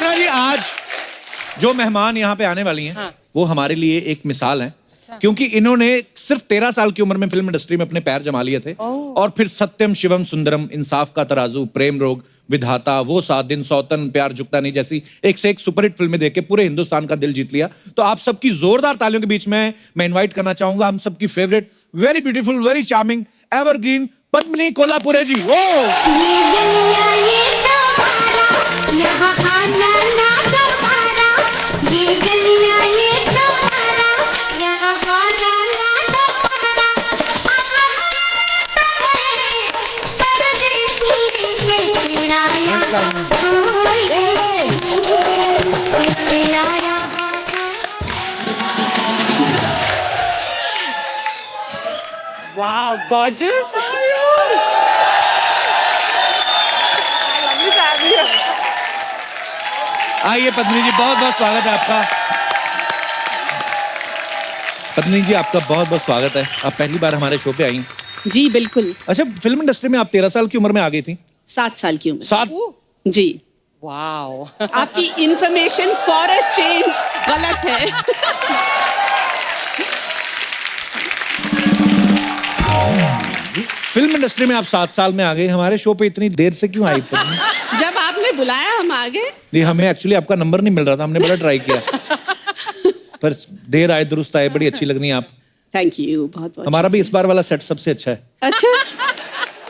अर्चना जी, आज जो मेहमान यहाँ पे आने वाली हैं, हाँ। वो हमारे लिए एक मिसाल हैं, क्योंकि इन्होंने सिर्फ 13 साल की उम्र में फिल्म इंडस्ट्री में अपने पैर जमा लिए थे और फिर सत्यम शिवम सुंदरम, इंसाफ का तराजू, प्रेम रोग, विधाता, वो 7 दिन, सौतन, प्यार झुकता नहीं जैसी एक से एक सुपरहिट फिल्में देके पूरे हिंदुस्तान का दिल जीत लिया। तो आप सबकी जोरदार तालियों के बीच में मैं इन्वाइट करना चाहूंगा हम सबकी favourite, very beautiful, very charming, evergreen Padmini Kolhapure ji. Wow, gorgeous! आइए पत्नी जी, बहुत बहुत स्वागत है आपका। पत्नी जी, आपका बहुत बहुत स्वागत है। आप पहली बार हमारे शो पे आई। जी बिल्कुल। अच्छा, फिल्म इंडस्ट्री में आप 13 साल की उम्र में आ गई थी? 7 साल की उम्र। 7? जी। Wow. आपकी इंफॉर्मेशन फॉर अ चेंज गलत है। फिल्म इंडस्ट्री में आप 7 साल में आ गए, हमारे शो पे इतनी देर से क्यों आई? जब आपने बुलाया हम आ गए। जी, हमें एक्चुअली आपका नंबर नहीं मिल रहा था, हमने बड़ा ट्राई किया पर देर आए दुरुस्त आए, बड़ी अच्छी लग रही हैं आप। थैंक यू, बहुत बहुत। हमारा भी इस बार वाला सेट सबसे अच्छा है। अच्छा,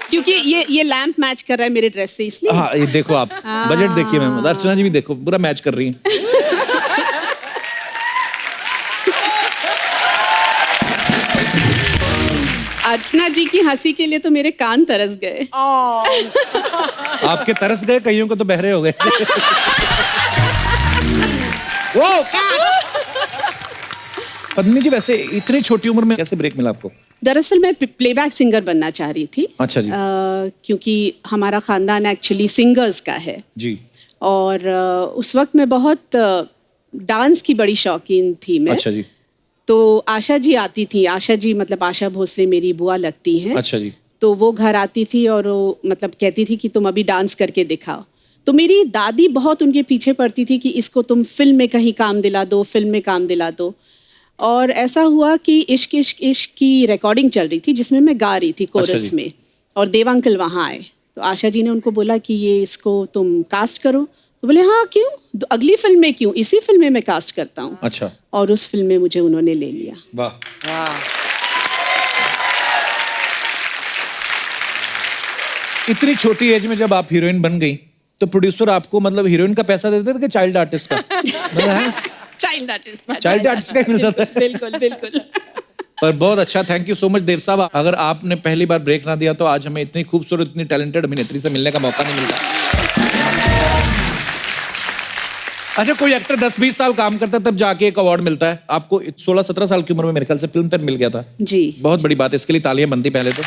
क्योंकि ये लैंप मैच कर रहा है मेरे ड्रेस से, इसलिए। हाँ, ये देखो आप, बजट देखिए मैम, अर्चना जी भी देखो, पूरा मैच कर रही हैं। अर्चना जी की हंसी के लिए तो मेरे कान तरस गए। आपके तरस गए, कईयों को तो बहरे हो गए। वो पत्नी जी, वैसे इतनी छोटी उम्र में कैसे ब्रेक मिला आपको? दरअसल मैं प्लेबैक सिंगर बनना चाह रही थी। अच्छा जी। क्योंकि हमारा खानदान एक्चुअली सिंगर्स का है जी। और उस वक्त मैं बहुत डांस की बड़ी शौकीन थी मैं। अच्छा जी। तो आशा जी आती थी, आशा जी मतलब आशा भोसले मेरी बुआ लगती हैं। अच्छा जी। तो वो घर आती थी और वो मतलब कहती थी कि तुम अभी डांस करके दिखाओ। तो मेरी दादी बहुत उनके पीछे पड़ती थी कि इसको तुम फिल्म में कहीं काम दिला दो, फिल्म में काम दिला दो। और ऐसा हुआ कि इश्क इश्क इश्क की रिकॉर्डिंग चल रही थी जिसमें मैं गा रही थी कोरस में, और देव अंकल वहाँ आए। तो आशा जी ने उनको बोला कि ये इसको तुम कास्ट करो। तो बोले हाँ क्यों, अगली फिल्म में क्यों, इसी फिल्म में मैं कास्ट करता हूँ। अच्छा। और उस फिल्म में मुझे उन्होंने ले लिया। वाह। इतनी छोटी एज में जब आप हीरोइन बन गई तो प्रोड्यूसर आपको मतलब हीरोइन का पैसा देते थे कि चाइल्ड आर्टिस्ट का? चाइल्ड आर्टिस्ट का ही मिलता था। बिल्कुल बिल्कुल। पर बहुत अच्छा, थैंक यू सो मच देव साहब। अगर आपने पहली बार ब्रेक ना दिया तो आज हमें इतनी खूबसूरत, इतनी टैलेंटेड अभिनेत्री से मिलने का मौका नहीं मिलता। अच्छा, कोई एक्टर 10-20 साल काम करता है तब जाके एक अवार्ड मिलता है। आपको 16-17 साल की उम्र में मेरे ख्याल से फिल्म फेयर मिल गया था। जी, बहुत बड़ी बात है, इसके लिए तालियां बनती पहले तो।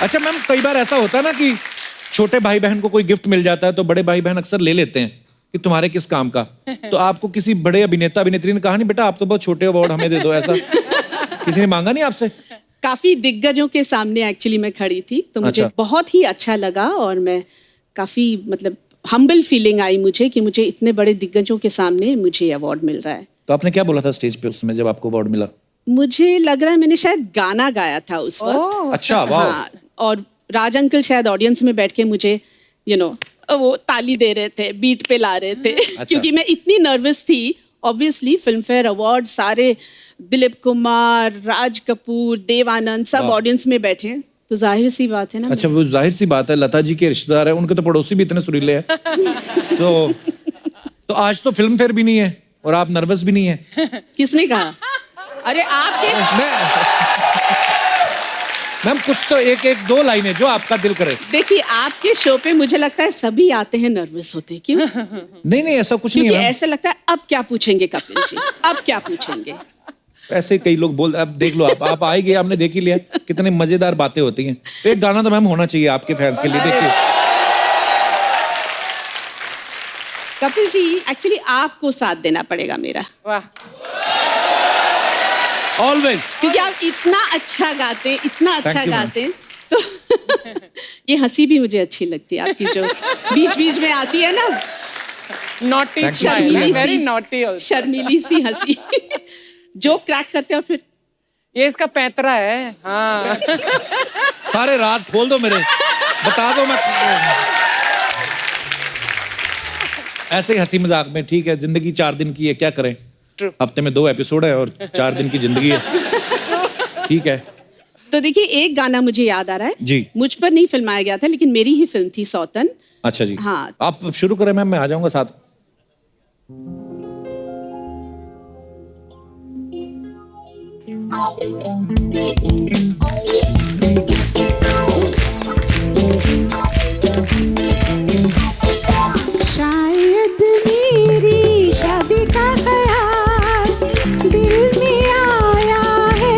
अच्छा मैम, कई बार ऐसा होता है ना कि छोटे भाई बहन को कोई गिफ्ट मिल जाता है तो बड़े भाई बहन अक्सर ले लेते हैं कि तुम्हारे किस काम का। तो आपको किसी बड़े अभिनेता अभिनेत्री ने कहा नहीं बेटा आप तो बहुत छोटे अवार्ड हमें दे दो, ऐसा किसी ने मांगा नहीं आपसे? काफी दिग्गजों के सामने एक्चुअली मैं खड़ी थी तो मुझे अच्छा। बहुत ही अच्छा लगा और मैं काफी मतलब हम्बल फीलिंग आई मुझे कि मुझे इतने बड़े दिग्गजों के सामने मुझे अवार्ड मिल रहा है। तो आपने क्या बोला था स्टेज पे उस समय जब आपको अवार्ड मिला? मुझे लग रहा है मैंने शायद गाना गाया था उस वक्त। अच्छा, वाह। हाँ, और राज अंकल शायद ऑडियंस में बैठ के मुझे वो ताली दे रहे थे, बीट पे ला रहे थे। क्योंकि मैं इतनी नर्वस थी। ऑब्वियसली फिल्म फेयर अवार्ड सारे, दिलीप कुमार, राज कपूर, देव आनंद सब ऑडियंस में बैठे, तो जाहिर सी बात है ना। अच्छा, वो जाहिर सी बात है, लता जी के रिश्तेदार है, उनके तो पड़ोसी भी इतने सुरीले हैं। तो आज तो फिल्म फेयर भी नहीं है और आप नर्वस भी नहीं है। किसने कहा? अरे आपके मैम कुछ तो एक एक दो लाइनें जो आपका दिल करे। देखिए, आपके शो पे मुझे लगता है सभी आते हैं नर्वस होते हैं, क्यों? नहीं ऐसा कुछ नहीं है। ऐसा लगता है अब क्या पूछेंगे कपिल जी, अब क्या पूछेंगे। ऐसे कई लोग बोल, अब देख लो आप आ ही गए, हमने देख ही लिया कितनी मजेदार बातें होती हैं। एक गाना तो मैम होना चाहिए आपके फैंस के लिए, देखिए। कपिल जी, एक्चुअली आपको साथ देना पड़ेगा मेरा। वाह। ऑलवेज। क्योंकि आप इतना अच्छा गाते, इतना अच्छा गाते, तो ये हंसी भी मुझे अच्छी लगती है आपकी, जो बीच बीच में आती है ना, Naughty Thank you. smile. शर्मीली Very C, naughty also. शर्मीली सी हंसी जो क्रैक करते हैं और फिर ये इसका पैतरा है। हाँ। सारे राज खोल दो मेरे, बता दो। मैं ऐसे ही हंसी मजाक में, ठीक है, जिंदगी 4 दिन की है, क्या करें। True. हफ्ते में 2 एपिसोड है और 4 दिन की जिंदगी है, ठीक है। तो देखिए एक गाना मुझे याद आ रहा है जी। मुझ पर नहीं फिल्माया गया था लेकिन मेरी ही फिल्म थी सौतन। अच्छा जी, हाँ। आप शुरू करें मैम, मैं आ जाऊंगा साथ। शायद मेरी शादी का ख्याल दिल में आया है,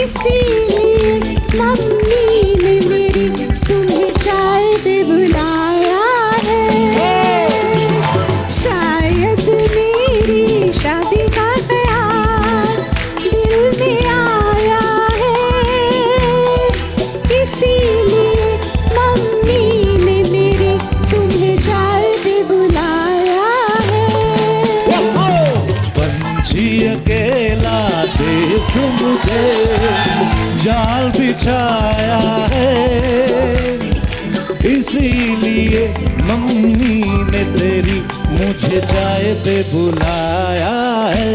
इसीलिए मम्मी ने मेरी तुम्हें चाय पे बुलाया है। शायद मेरी शादी का ख्याल दिल में आया है, इसीलिए मम्मी ने मेरी तुम्हें चाय पे बुलाया है। पंछी अकेला देख मुझे जाल बिछाया है, इसीलिए मम्मी ने तेरी मुझे चाय पे बुलाया है।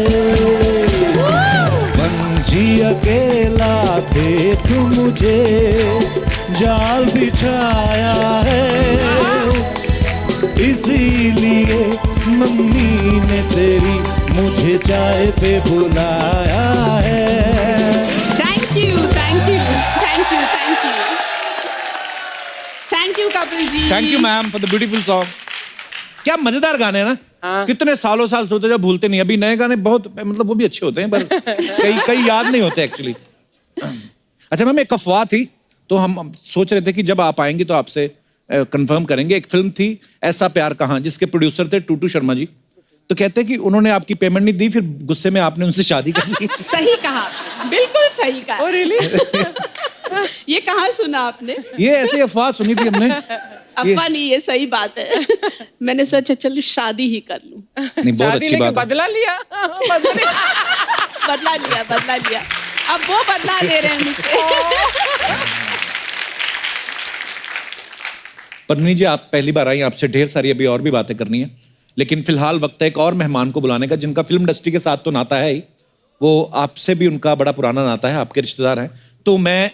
पंछी अकेला देख मुझे जाल बिछाया है, इसीलिए मम्मी ने तेरी मुझे चाय पे बुलाया है। Thank you, thank you, thank you, thank you, thank you Kapil ji. Thank you ma'am for the beautiful song. क्या मजेदार गाने हैं ना। हाँ। कितने सालों साल सोते जब भूलते नहीं। अभी नए गाने बहुत, मतलब वो भी अच्छे होते हैं पर कई याद नहीं होते एक्चुअली। अच्छा मैम, एक अफवाह थी तो हम सोच रहे थे कि जब आप आएंगे तो आपसे कंफर्म करेंगे। एक फिल्म थी ऐसा प्यार कहाँ, जिसके प्रोड्यूसर थे टूटू शर्मा जी। तो कहते हैं कि उन्होंने आपकी पेमेंट नहीं दी, फिर गुस्से में आपने उनसे शादी कर ली। सही कहा आपने, बिल्कुल सही कहा। Oh really? ये कहाँ सुना आपने? ये ऐसे अफवाह सुनी थी हमने। अफवाह नहीं, ये सही बात है। मैंने सोचा चलो शादी ही कर लूं। नहीं, बहुत शादी अच्छी लेके बात है। बदला लिया। बदला लिया, बदला लिया। अब वो बदला ले रहे हैं मुझसे। पद्मिनी जी, आप पहली बार आई, आपसे ढेर सारी अभी और भी बातें करनी है, लेकिन फिलहाल वक्त है एक और मेहमान को बुलाने का, जिनका फिल्म इंडस्ट्री के साथ तो नाता है ही, वो आपसे भी उनका बड़ा पुराना नाता है, आपके रिश्तेदार हैं। तो मैं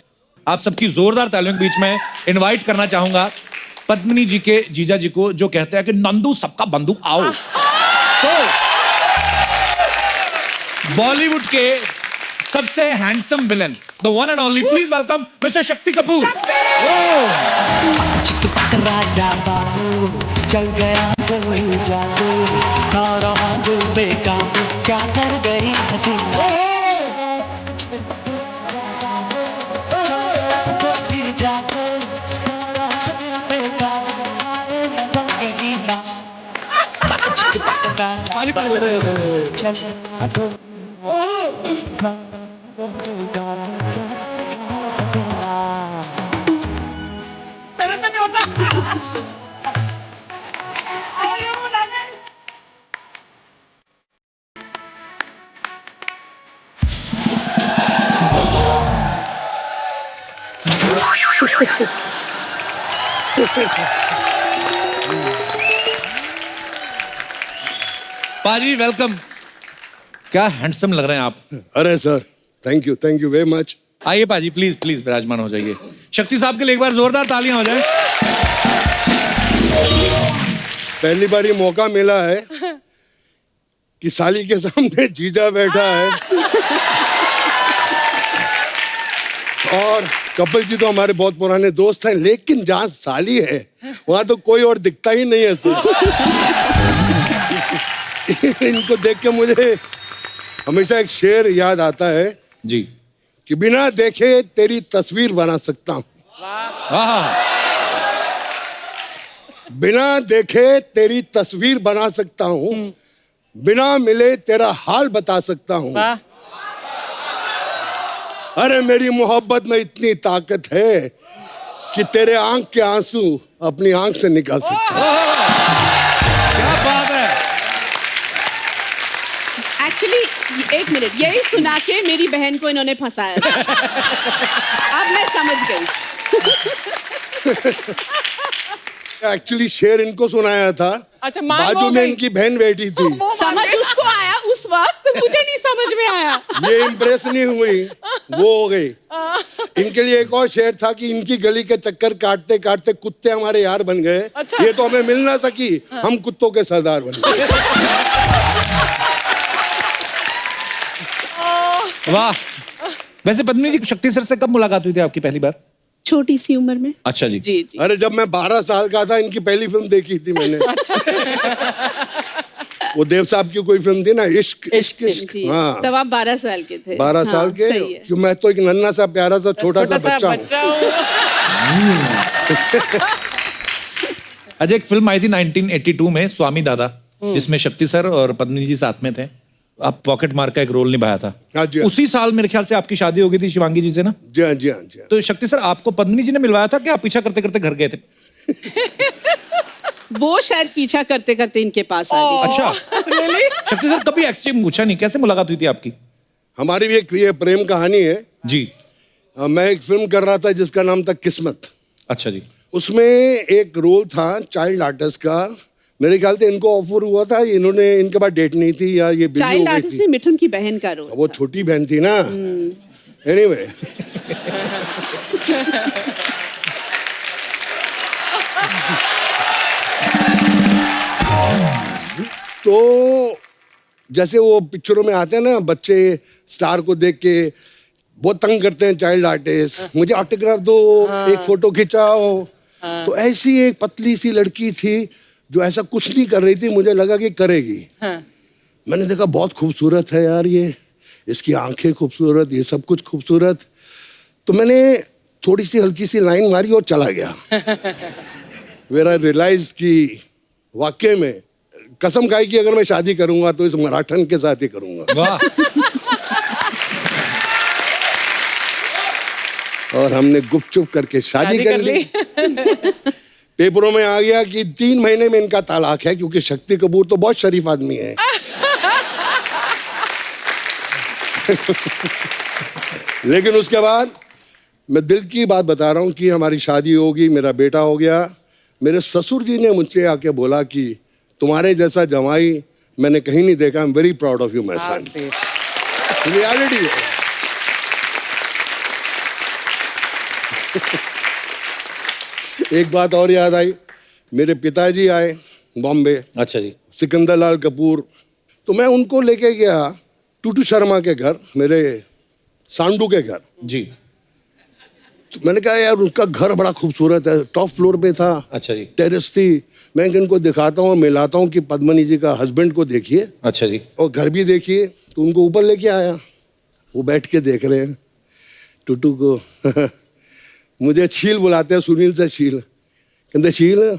आप सबकी जोरदार तालियों के बीच में इनवाइट करना चाहूंगा पद्मिनी जी के जीजा जी को, जो कहते हैं कि नंदू सबका बंदू आओ। तो बॉलीवुड के सबसे handsome villain, the one and only, please welcome mister Shakti Kapoor. Raja Babu चल गया कोई जादू, ना रहा दिल बेकाबू, क्या कर गई हसीना। पाजी वेलकम। क्या हैंडसम लग रहे हैं आप। अरे sir, thank you very much. आइए पाजी, प्लीज प्लीज विराजमान हो जाइए। शक्ति साहब के लिए एक बार जोरदार तालियां हो जाए। पहली बार ये मौका मिला है कि साली के सामने जीजा बैठा है, और कपिल जी तो हमारे बहुत पुराने दोस्त हैं, लेकिन जहाँ साली है वहां तो कोई और दिखता ही नहीं है सर। इनको देख के मुझे हमेशा एक शेर याद आता है जी, कि बिना देखे तेरी तस्वीर बना सकता हूँ, बिना देखे तेरी तस्वीर बना सकता हूँ, बिना मिले तेरा हाल बता सकता हूँ, अरे मेरी मोहब्बत में इतनी ताकत है कि तेरे आंख के आंसू अपनी आंख से निकाल सकते हैं। क्या बात है। एक्चुअली एक मिनट, यही सुना के मेरी बहन को इन्होंने फंसाया था। अब मैं समझ गई। एक्चुअली शेर इनको सुनाया था। अच्छा, मान बाजू वो में गई। इनकी बहन बैठी थी। समझ उसको आया उस वक्त, मुझे नहीं समझ में आया। ये इम्प्रेस नहीं हुई, वो हो गई। इनके लिए एक और शेर था कि इनकी गली के चक्कर काटते काटते कुत्ते हमारे यार बन गए। अच्छा। ये तो हमें मिल ना सकी, हम कुत्तों के सरदार बन गए। वाह। वैसे पद्मिनी जी, शक्ति सर से कब मुलाकात हुई थी आपकी पहली बार? छोटी सी उम्र में। अच्छा जी। जी जी। अरे जब मैं 12 साल का था, इनकी पहली फिल्म देखी थी मैंने। वो देव साहब की कोई फिल्म थी ना, इश्क इश्क इश्क। जी। हाँ, तब आप 12 साल के थे। 12 हाँ, साल के। सही है। क्यों, मैं तो एक नन्हा सा प्यारा सा छोटा सा बच्चा हूँ। अजय, एक फिल्म आई थी 1982 में, स्वामी दादा, जिसमें शक्ति सर और पद्मिनी जी साथ में थे। आप पॉकेट मार का एक रोल निभाया था। हाँ जी, हाँ। उसी साल मेरे ख्याल से आपकी शादी हो गई थी शिवांगी जी से ना? जी हाँ, जी हाँ, जी हाँ। तो शक्ति सर, आपको पद्मिनी जी ने मिलवाया था कि आप पीछा करते करते घर गए थे? वो शायद पीछा करते करते इनके पास आ गई। अच्छा। शक्ति सर, कभी एक्सचेंज पूछा नहीं, कैसे मुलाकात हुई थी आपकी? हमारी भी एक ये प्रेम कहानी है। जी। मैं एक फिल्म कर रहा था जिसका नाम था किस्मत। अच्छा जी। उसमें एक रोल था चाइल्ड आर्टिस्ट का। मेरे ख्याल से इनको ऑफर हुआ था, इन्होंने, इनके पास डेट नहीं थी या ये बिजी हो चाइल्ड गई आर्टिस्ट थी। में मिठुन की बहन का रोल। वो छोटी बहन थी ना। एनीवे, तो जैसे वो पिक्चरों में आते हैं ना, बच्चे स्टार को देख के बहुत तंग करते हैं चाइल्ड आर्टिस्ट, मुझे ऑटोग्राफ दो, एक फोटो खिंचाओ। तो ऐसी एक पतली सी लड़की थी जो ऐसा कुछ नहीं कर रही थी, मुझे लगा कि करेगी। मैंने देखा बहुत खूबसूरत है यार ये, इसकी आंखें खूबसूरत, ये सब कुछ खूबसूरत। तो मैंने थोड़ी सी हल्की सी लाइन मारी और चला गया। वेर आई रियलाइज कि वाकई में कसम खाई कि अगर मैं शादी करूंगा तो इस मराठन के साथ ही करूंगा। वाह। और हमने गुपचुप करके शादी कर ली। पेपरों में आ गया कि 3 महीने में इनका तलाक है, क्योंकि शक्ति कपूर तो बहुत शरीफ आदमी है। लेकिन उसके बाद मैं दिल की बात बता रहा हूँ कि हमारी शादी होगी, मेरा बेटा हो गया। मेरे ससुर जी ने मुझसे आके बोला कि तुम्हारे जैसा जमाई मैंने कहीं नहीं देखा। I am very proud of you my son. Reality है। एक बात और याद आई, मेरे पिताजी आए बॉम्बे, अच्छा जी। सिकंदर लाल कपूर। तो मैं उनको लेके गया टूटू शर्मा के घर, मेरे सांडू के घर। जी। तो मैंने कहा यार उसका घर बड़ा खूबसूरत है, टॉप फ्लोर पे था। अच्छा जी। टेरेस थी। मैं इनको दिखाता हूँ, मिलाता हूँ कि पद्मनी जी का हस्बैंड को देखिए अच्छा जी। और घर भी देखिए। तो उनको ऊपर लेके आया, वो बैठ के देख रहे हैं टूटू को। मुझे छील बुलाते हैं, सुनील से छील। कहते छील,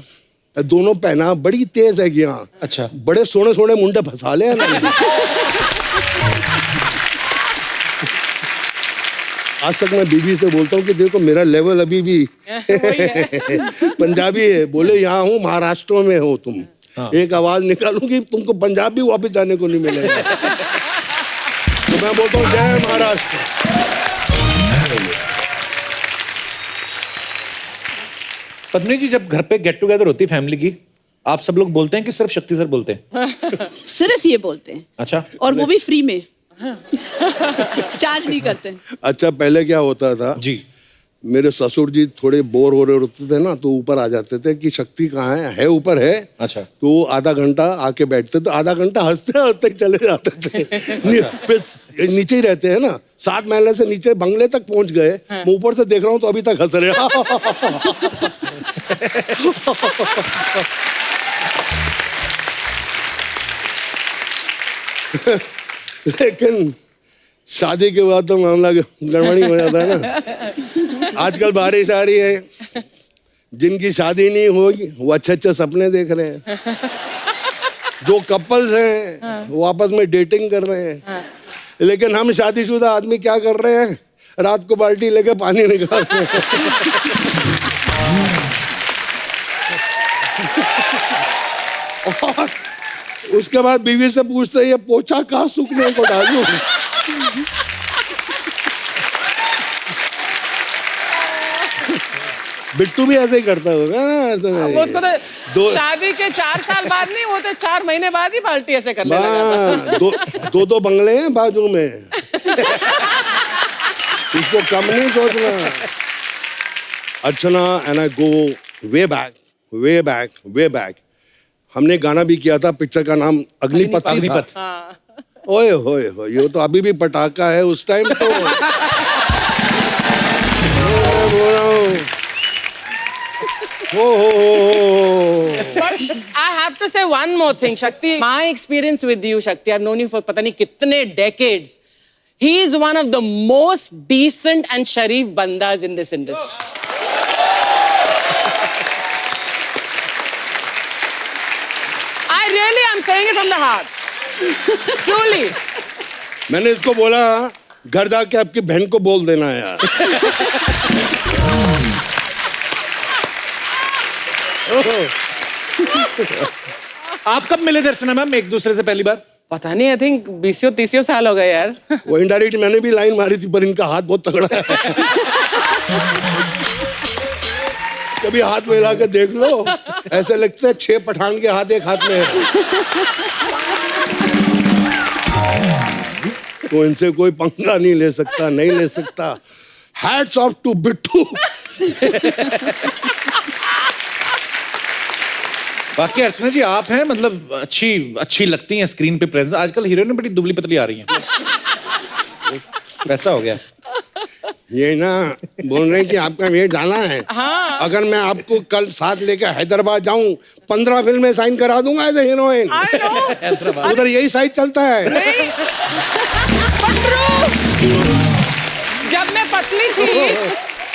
दोनों पहना बड़ी तेज है यहाँ। अच्छा। बड़े सोने सोने मुंडे फंसा ले ना। आज तक मैं बीबी से बोलता हूँ कि देखो मेरा लेवल अभी भी पंजाबी है। बोले यहाँ हूँ, महाराष्ट्र में हो तुम। हाँ। एक आवाज निकालूंगी, तुमको पंजाब भी वापस जाने को नहीं मिलेगा। तो मैं बोलता हूँ जय महाराष्ट्र। पद्मिनी जी, जब घर पे गेट टुगेदर होती है फैमिली की, आप सब लोग बोलते हैं कि सिर्फ शक्ति सर बोलते हैं? सिर्फ ये बोलते हैं, अच्छा। और वो भी फ्री में। चार्ज नहीं करते। अच्छा, पहले क्या होता था जी। मेरे ससुर जी थोड़े बोर हो रहे होते थे ना, तो ऊपर आ जाते थे कि शक्ति कहाँ है ऊपर है। अच्छा। तो आधा घंटा आके बैठते, तो आधा घंटा हंसते हंसते चले जाते थे। फिर नीचे ही रहते हैं ना, 7 महले से नीचे बंगले तक पहुंच गए। मैं ऊपर से देख रहा हूँ तो अभी तक हंस रहे। लेकिन शादी के बाद तो मामला गड़बड़ी हो जाता है ना। आजकल बारिश आ रही है, जिनकी शादी नहीं होगी वो अच्छे अच्छे सपने देख रहे हैं। जो कपल्स हैं वो आपस में डेटिंग कर रहे हैं। लेकिन हम शादीशुदा आदमी क्या कर रहे हैं, रात को बाल्टी लेके पानी निकालते हैं। और उसके बाद बीवी से पूछते ये पोछा कहाँ सूखने को डालूं? बिट्टू भी ऐसे ही करता होगा ना। वो उसको तो शादी के 4 साल बाद नहीं, वो तो 4 महीने बाद ही बाल्टी ऐसे करने लगा था। दो बंगले हैं बाजू में। इसको कम नहीं सोचना। Archana and I go way back. हमने गाना भी किया था, पिक्चर का नाम अग्निपथ था। ओए होए होए, ये तो अभी भी पटाखा है। उस टाइम तो But I have to say one more thing, Shakti. My experience with you, Shakti, I've known you for पता नहीं कितने decades. He is one of the most decent and sharif bandas in this industry. I really am saying it from the heart. Truly. मैंने इसको बोला घर जाके आपकी बहन को बोल देना यार। आप कब मिले थे अर्चना मैम एक दूसरे से पहली बार? पता नहीं, I think 20-30 साल हो गए यार। वो इनडायरेक्ट मैंने भी लाइन मारी थी, पर इनका हाथ बहुत तगड़ा है। कभी हाथ मिला के देख लो, ऐसे लगता है 6 पठान के हाथ एक हाथ में है। तो इनसे कोई पंगा नहीं ले सकता, नहीं ले सकता। Hats off to Bittu. बाकी अर्चना जी आप हैं मतलब अच्छी लगती हैं स्क्रीन पे प्रेजेंस। आजकल हीरोइन बड़ी दुबली पतली आ रही हैं। वैसा हो गया। ये ना बोल रहे हैं कि आपका वेट जाना है। हाँ। अगर मैं आपको कल साथ लेकर हैदराबाद जाऊं, 15 फिल्में साइन करा दूंगा एज ए हीरोइन। उधर यही साइज चलता है। नहीं। जब मैं पतली थी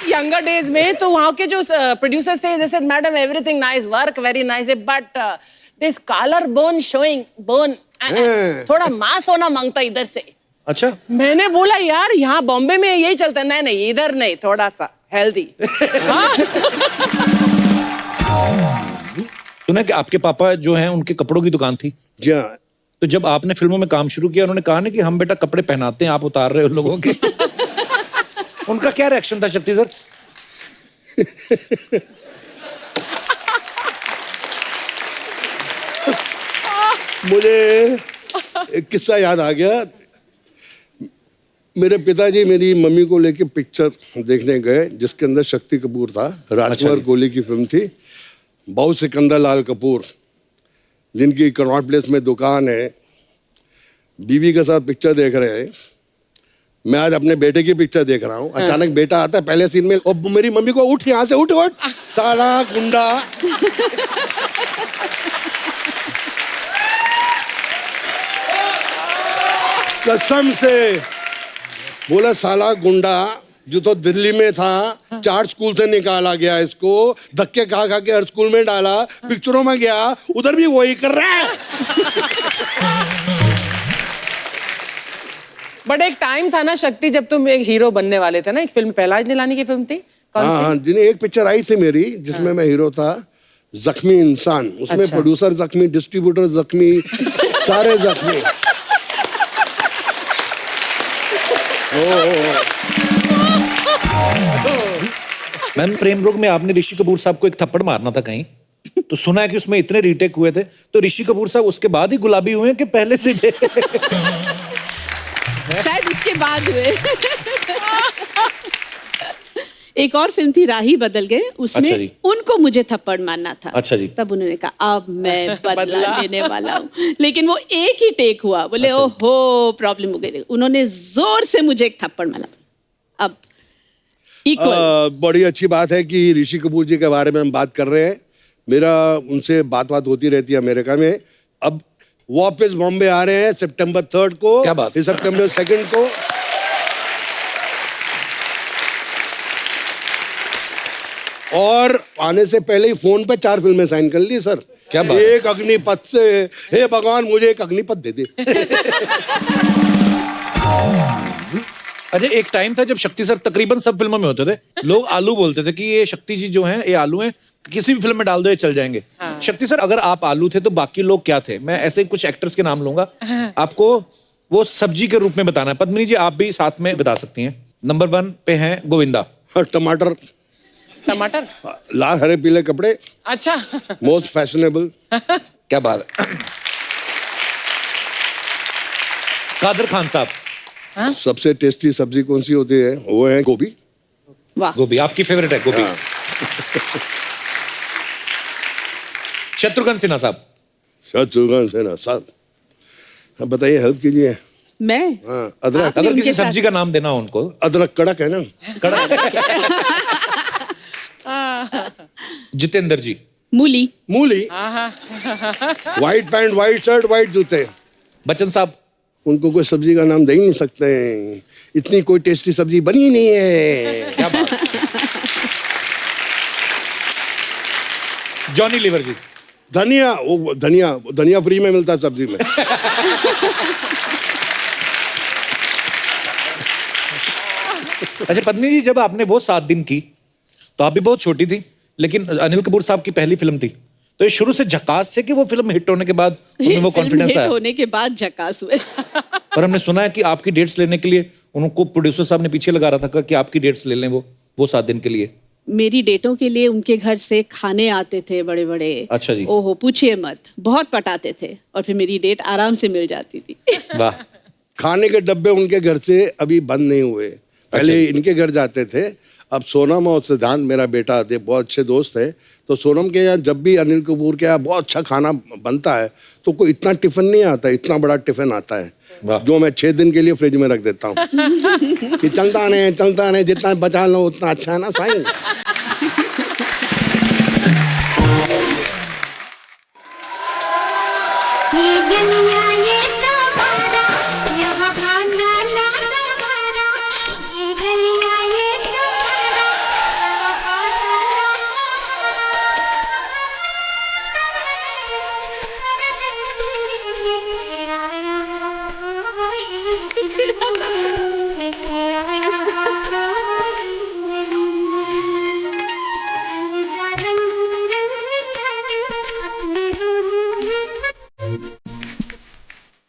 यंगर डेज में, तो वहाँ के जो प्रोड्यूसर्स थे, जैसे madam everything nice, work very nice, but this collar bone showing bone, थोड़ा मांस होना मांगता इधर से। अच्छा। मैंने बोला यार यहाँ बॉम्बे में यही चलता है। नहीं इधर नहीं, थोड़ा सा हेल्दी। सुना कि आपके पापा जो हैं उनके कपड़ों की दुकान थी। जी हाँ। तो जब आपने फिल्मों में काम शुरू किया, उन्होंने कहा ना कि हम बेटा कपड़े पहनाते हैं, आप उतार रहे हो लोगों के। उनका क्या रिएक्शन था शक्ति सर? मुझे एक किस्सा याद आ गया। मेरे पिताजी मेरी मम्मी को लेके पिक्चर देखने गए, जिसके अंदर शक्ति कपूर था। राजकुमार कोहली की फिल्म थी। बहु सिकंदर लाल कपूर, जिनकी कनॉट प्लेस में दुकान है, बीवी के साथ पिक्चर देख रहे हैं। मैं आज अपने बेटे की पिक्चर देख रहा हूँ। अचानक बेटा आता है पहले सीन में, और मेरी मम्मी को उठ यहाँ से, उठ साला गुंडा। कसम से बोला साला गुंडा, जो तो दिल्ली में था, 4 स्कूल से निकाला गया, इसको धक्के खा खा के हर स्कूल में डाला, पिक्चरों में गया, उधर भी वही कर रहा है। बट एक टाइम था ना शक्ति, जब तुम एक हीरो बनने वाले थे ना, एक फिल्म पहलाज निलानी की फिल्म थी। हाँ, जिन्हें एक पिक्चर आई थी मेरी, जिसमें मैं हीरो था, जख्मी इंसान। उसमें प्रोड्यूसर जख्मी, डिस्ट्रीब्यूटर जख्मी, सारे जख्मी। मैम प्रेम रोग में आपने ऋषि कपूर साहब को एक थप्पड़ मारना था कहीं, तो सुना है कि उसमें इतने रीटेक हुए थे। तो ऋषि कपूर साहब उसके बाद ही गुलाबी हुए कि पहले से थे? शायद उसके बाद हुए। एक और फिल्म थी राही बदल गए, उसमें अच्छा जी। उनको मुझे थप्पड़ मारना था। अच्छा जी। तब उन्होंने कहा अब मैं बदला लेने वाला हूँ, लेकिन वो एक ही टेक हुआ। बोले अच्छा। ओहो प्रॉब्लम हो गई। उन्होंने जोर से मुझे एक थप्पड़ मारा। अब इक्वल। बड़ी अच्छी बात है कि ऋषि कपूर जी के बारे में हम बात कर रहे हैं। मेरा उनसे बात होती रहती है अमेरिका में। अब वापस बॉम्बे आ रहे हैं सितंबर 3 को। क्या बात? सितंबर 2 को। और आने से पहले ही फोन पे 4 फिल्में साइन कर ली सर। क्या बात? एक अग्निपथ से, हे भगवान मुझे एक अग्निपथ दे दे। अच्छा, एक टाइम था जब शक्ति सर तकरीबन सब फिल्मों में होते थे। लोग आलू बोलते थे कि ये शक्ति जी जो हैं ये आलू हैं, किसी भी फिल्म में डाल दो ये चल जाएंगे। शक्ति सर, अगर आप आलू थे तो बाकी लोग क्या थे? मैं ऐसे कुछ एक्टर्स के नाम लूंगा, आपको वो सब्जी के रूप में बताना है। पद्मिनी जी आप भी साथ में बता सकती हैं। नंबर 1 पे हैं गोविंदा। टमाटर, टमाटर, लाल हरे पीले कपड़े, अच्छा। Most fashionable. क्या बात है। कादर खान साहब। सबसे टेस्टी सब्जी कौन सी होती है? वो है गोभी। वाह, गोभी आपकी फेवरेट है? गोभी। शत्रुघ्न सिन्हा साहब। शत्रुघ्न सिन्हा साहब, अब बताइए, हेल्प कीजिए। मैं हाँ, अदरक। आपने अगर किसी उनके साथ- सब्जी का नाम देना हो उनको। अदरक कड़क है ना। जितेंद्र जी। मूली। मूली। White pant, white shirt, white जूते। बच्चन साहब। उनको कोई सब्जी का नाम दे ही नहीं सकते, इतनी कोई टेस्टी सब्जी बनी ही नहीं है। क्या बात। जॉनी लीवर जी। धनिया, वो धनिया फ्री में मिलता है सब्जी में। अच्छा पद्मिनी जी, जब आपने वो 7 दिन की तो आप भी बहुत छोटी थी, लेकिन अनिल कपूर साहब की पहली फिल्म थी, तो ये शुरू से झकास थे कि वो फिल्म हिट होने के बाद उनमें वो फिल्म कॉन्फिडेंस हिट आया? होने के बाद झकास हुए। पर हमने सुना है कि आपकी डेट्स लेने के लिए उनको प्रोड्यूसर साहब ने पीछे लगा रहा था कि आपकी डेट्स ले लें वो 7 दिन के लिए। मेरी डेटों के लिए उनके घर से खाने आते थे बड़े बड़े। अच्छा जी। ओहो पूछिए मत, बहुत पटाते थे और फिर मेरी डेट आराम से मिल जाती थी। वाह। खाने के डब्बे उनके घर से अभी बंद नहीं हुए, पहले इनके घर जाते थे। अब सोनम और सिद्धांत, मेरा बेटा, बहुत अच्छे दोस्त है, तो सोनम के यहाँ जब भी अनिल कपूर के यहाँ बहुत अच्छा खाना बनता है तो कोई इतना टिफिन नहीं आता, इतना बड़ा टिफिन आता है जो मैं 6 दिन के लिए फ्रिज में रख देता हूँ कि चलता नहीं, जितना बचा लो उतना अच्छा है ना साईं। ये गलियां ये चौबारा, यहाँ खाना ना दोबारा। ये गलियां ये चौबारा, यहाँ खाना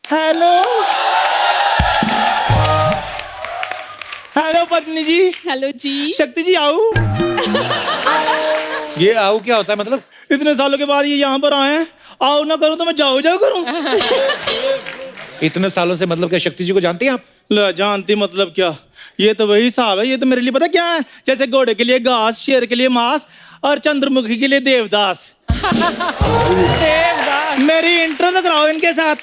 हेलो हेलो पत्नी जी। हेलो जी। शक्ति जी आओ। ये आओ क्या होता है मतलब? इतने सालों के बाद ये यहाँ पर आए हैं, आओ ना करूं तो मैं जाओ करूं। इतने सालों से मतलब क्या शक्ति जी को जानती हैं आप? ला जानती मतलब क्या, ये तो वही हिसाब है। ये तो मेरे लिए पता क्या है, जैसे घोड़े के लिए घास, शेर के लिए मांस और चंद्रमुखी के लिए देवदास। मेरी इंट्रो तो कराओ इनके साथ।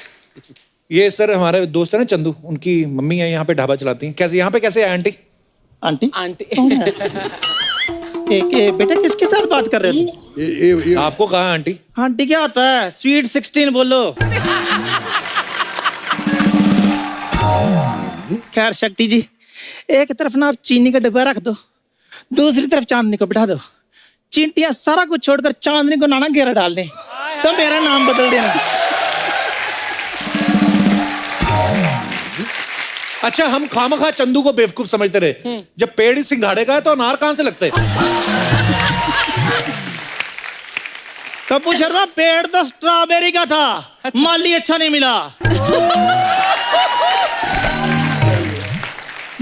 ये सर हमारे दोस्त है ना चंदू, उनकी मम्मी है, यहाँ पे ढाबा चलाती हैं। कैसे यहाँ पे कैसे है आंटी? Aunty aunty. एक बेटा किसके साथ बात कर रहे हो तुम? ये आपको कहा आंटी? आंटी क्या होता है? स्वीट 16 बोलो। खैर शक्ति जी, एक तरफ ना आप चीनी का डिब्बा रख दो, दूसरी तरफ चांदनी को बिठा दो। चींटियां सारा कुछ छोड़कर चांदनी को नाना घेरा डाल दें तो मेरा नाम बदल देना। अच्छा, हम खामखा चंदू को बेवकूफ समझते रहे। जब पेड़ ही सिंघाड़े का है तो अनार कहां से लगते? कपूर शर्मा, पेड़ तो स्ट्रॉबेरी का था, माली अच्छा नहीं मिला।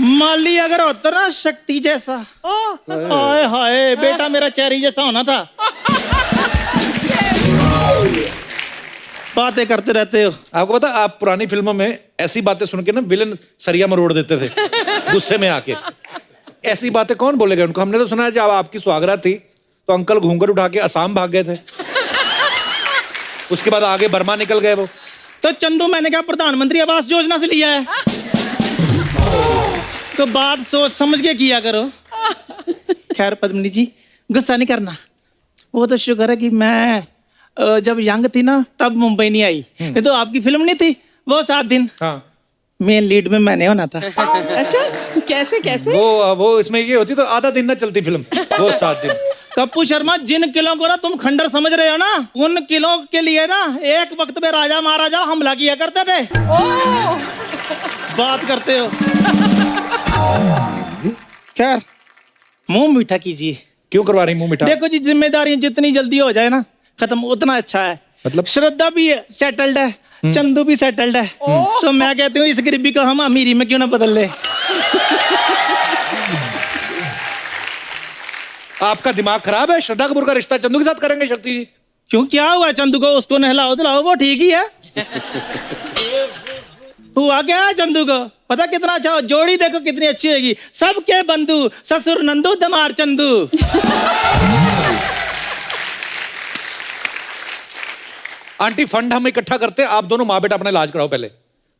माली अगर होता ना शक्ति जैसा, हाय हाय बेटा मेरा चेरी जैसा होना था। बातें करते रहते हो। आपको पता, आप पुरानी फिल्मों में ऐसी बातें सुन के ना विलन सरिया मरोड़ देते थे गुस्से में आके। ऐसी बातें कौन बोलेगा उनको? हमने तो सुना है जब आपकी सुहागरात थी तो अंकल घूंघट उठा के असम भाग गए थे, उसके बाद आगे बर्मा निकल गए वो। तो चंदू मैंने क्या प्रधानमंत्री आवास योजना से लिया है? तो बात सोच समझ के किया करो। खैर पद्मिनी जी, गुस्सा नहीं करना। वो तो शुक्र है कि मैं जब यंग थी ना तब मुंबई नहीं आई, नहीं तो आपकी फिल्म नहीं थी वो 7 दिन। हाँ, मेन लीड में मैंने होना था। अच्छा, कैसे कैसे? वो इसमें ये होती तो आधा दिन ना चलती फिल्म, वो 7 दिन। कप्पू शर्मा, जिन किलों को ना तुम खंडर समझ रहे हो ना, उन किलों के लिए ना एक वक्त में राजा महाराजा हमला किया करते थे। बात करते हो। खैर मुंह मीठा कीजिए। क्यों करवा रही मुंह मीठा? देखो जी, जिम्मेदारियां जितनी जल्दी हो जाए ना खत्म उतना अच्छा है। मतलब? श्रद्धा भी सेटल्ड है, चंदू भी सेटल्ड है, तो मैं कहती हूँ इस गरीबी को हम अमीरी में क्यों ना बदल ले। आपका दिमाग खराब है? श्रद्धा कपूर का रिश्ता चंदू के साथ करेंगे शक्ति जी? क्यों, क्या हुआ चंदू को? उसको नहलाओ धुलाओ, वो ठीक ही है। हुआ क्या है चंदू को? पता कितना अच्छा हो, जोड़ी देखो कितनी अच्छी होगी। सबके बंधु, ससुर नंदू दमार चंदू। आंटी फंड हम इकट्ठा करते हैं, आप दोनों माँ बेटा अपना इलाज कराओ पहले।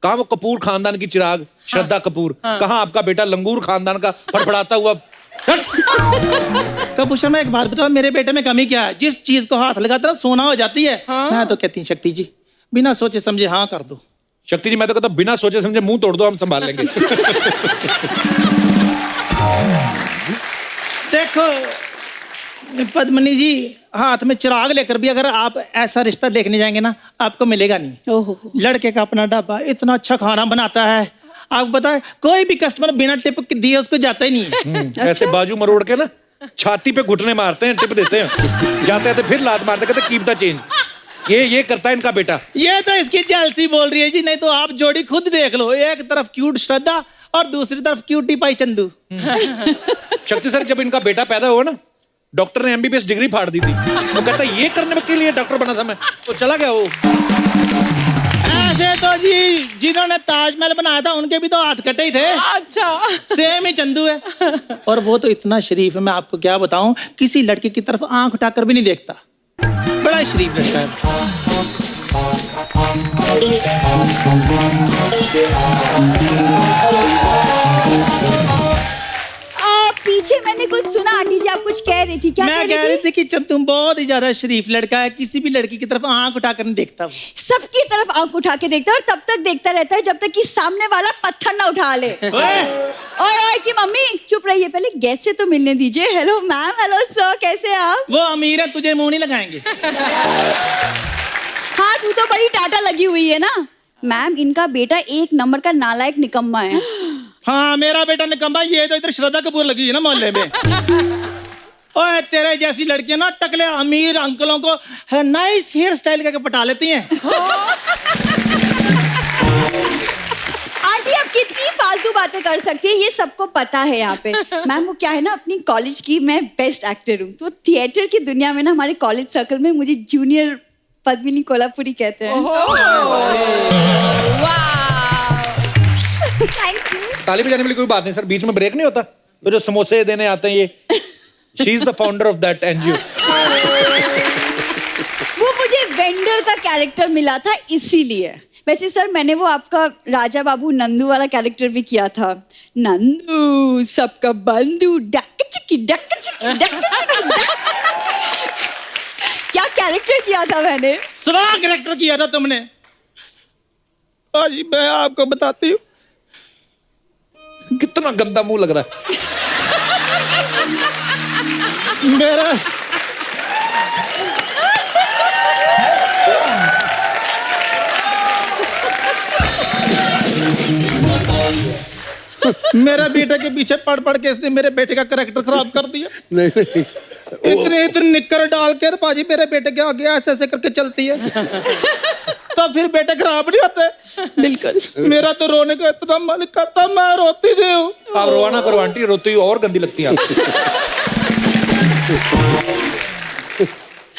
कहाँ वो कपूर खानदान की चिराग श्रद्धा कपूर, कहाँ आपका बेटा लंगूर खानदान का फड़फड़ाता हुआ? कपूर, मैं एक बात बताओ, मेरे बेटे में कमी क्या है? जिस चीज को हाथ लगाता है सोना हो जाती है। मैं तो कहती हूँ शक्ति जी बिना सोचे समझे हाँ कर दो। शक्ति जी मैं तो कहता हूं, बिना सोचे समझे मुंह तोड़ दो, हम संभाल लेंगे। देखो पद्मनी जी, हाथ में चिराग लेकर भी अगर आप ऐसा रिश्ता देखने जाएंगे ना आपको मिलेगा नहीं। ओहो। लड़के का अपना ढाबा, इतना अच्छा खाना बनाता है, आप बताए कोई भी कस्टमर बिना टिप दिए उसको जाता ही नहीं है। ऐसे बाजू मरोड़ के ना छाती पे घुटने मारते हैं, टिप देते हैं, जाते आते फिर लात मारते, कहते कीप द चेंज। ये करता है इनका बेटा। ये तो इसकी जेलसी बोल रही है जी, नहीं तो आप जोड़ी खुद देख लो, एक तरफ क्यूट श्रद्धा और दूसरी तरफ क्यूटी पाई चंदू। शक्ति सर, जब इनका बेटा पैदा हुआ ना, डॉक्टर ने MBBS डिग्री फाड़ दी थी। वो कहता है ये करने के लिए डॉक्टर बना था मैं, तो चला गया वो। ऐसे तो जी जिन्होंने ताजमहल बनाया था उनके भी तो हाथ कटे ही थे। अच्छा, सेम ही चंदू है। और वो तो इतना शरीफ है, मैं आपको क्या बताऊं, किसी लड़के की तरफ आंख उठाकर भी नहीं देखता, बड़ा शरीफ लड़का है। पीछे मैंने कुछ सुना, आंटी जी आप कुछ कह रही थी, क्या मैं कह रही थी कि चंदू बहुत ही ज्यादा शरीफ लड़का है, किसी भी लड़की की तरफ आंख उठाकर नहीं देखता। सबकी तरफ आंख उठा के देखता है और तब तक देखता रहता है जब तक कि सामने वाला पत्थर ना उठा ले। ओए की मम्मी चुप रहिए, पहले गेस्ट से तो मिलने दीजिए। हेलो मैम, हेलो सर, कैसे हैं आप? वो अमीर है, तुझे मुंह नहीं लगाएंगे। हाँ तू तो बड़ी टाटा लगी हुई है ना। मैम इनका बेटा एक नंबर का नालायक निकम्मा है। हाँ मेरा बेटा निकम्मा, ये तो इधर श्रद्धा कपूर लगी है ना मोहल्ले में। ओए तेरे जैसी लड़कियां ना टकले अमीर अंकलों को नाइस हेयर स्टाइल करके पटा लेती हैं। आंटी आप कितनी फालतू बातें कर सकती है, ये सबको पता है यहाँ पे। मैम वो क्या है ना, अपनी कॉलेज की मैं बेस्ट एक्टर हूँ, तो थिएटर की दुनिया में ना हमारे कॉलेज सर्कल में मुझे जूनियर पद्मिनी कोल्हापुरी कहते हैं। Thank you. ताली बजाने वाली कोई बात नहीं सर, बीच में ब्रेक नहीं होता? तो जो समोसे देने आते हैं ये, she is the founder of that NGO। वो मुझे वेंडर का कैरेक्टर मिला था इसीलिए। वैसे सर मैंने वो आपका राजा बाबू नंदू वाला कैरेक्टर भी किया था। नंदू सबका बंधु, डक चिकी डक चिकी डक चिकी। क्या कैरेक्टर किया था मैंने? स्वाग कैरेक्टर किया था तुमने। और मैं आपको बताती हूँ, कितना गंदा मुंह लग रहा है मेरा मेरा बेटे के पीछे पढ़ पढ़ के इसने मेरे बेटे का कैरेक्टर खराब कर दिया। नहीं इतने निक्कर डाल के पाजी मेरे बेटे के आगे ऐसे ऐसे करके चलती है, तो फिर बेटे खराब नहीं होते। बिल्कुल। मेरा तो रोने का इतना मन करता, मैं रोती नहीं हूँ। आप रोवाना करो आंटी, रोती हुई और गंदी लगती है आपको।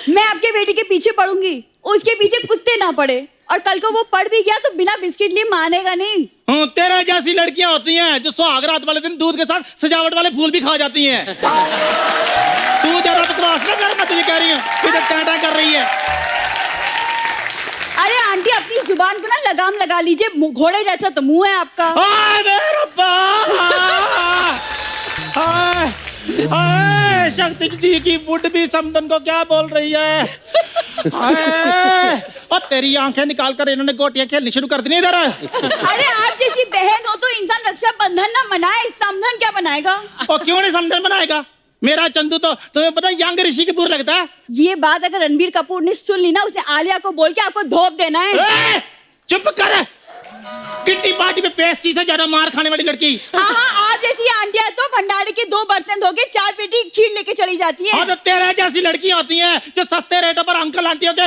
मैं आपके बेटे के पीछे पढ़ूंगी, उसके पीछे कुत्ते ना पड़े, और कल को वो पढ़ भी गया तो बिना बिस्किट लिए मानेगा नहीं। तेरे जैसी लड़कियां होती हैं जो सुहाग रात वाले दिन दूध के साथ सजावट वाले फूल भी खा जाती हैं। तू जरा बकवास ना कर, मैं तुझे कह रही हूँ, तुझे टाटा कर रही है। अरे आंटी अपनी जुबान को ना लगाम लगा लीजिए, घोड़े जैसा तो मुंह है आपका। शक्ति जी की बुढ़ भी समदन को क्या बोल रही है? और तेरी आंखें निकाल कर इन्होंने गोटियां खेलनी शुरू कर दी इधर। अरे आप जैसी बहन हो तो इंसान रक्षा बंधन ना मनाए, समधन क्या बनाएगा? और क्यों नहीं समधन बनाएगा? मेरा चंदू तो तुम्हें पता है यंग ऋषि कपूर लगता है। ये बात अगर रणबीर कपूर ने सुन ली ना, उसे आलिया को बोल के आपको धोप देना है। चुप कर, किट्टी पार्टी में पेस्टी से ज्यादा मार खाने वाली लड़की। हाँ आप आप जैसी आंटियां तो भंडारे के 2 बर्तन धो के 4 पेटी खीर लेके चली जाती है। हाँ तो तेरे जैसी लड़कियां होती हैं जो सस्ते रेटों पर अंकल आंटियों के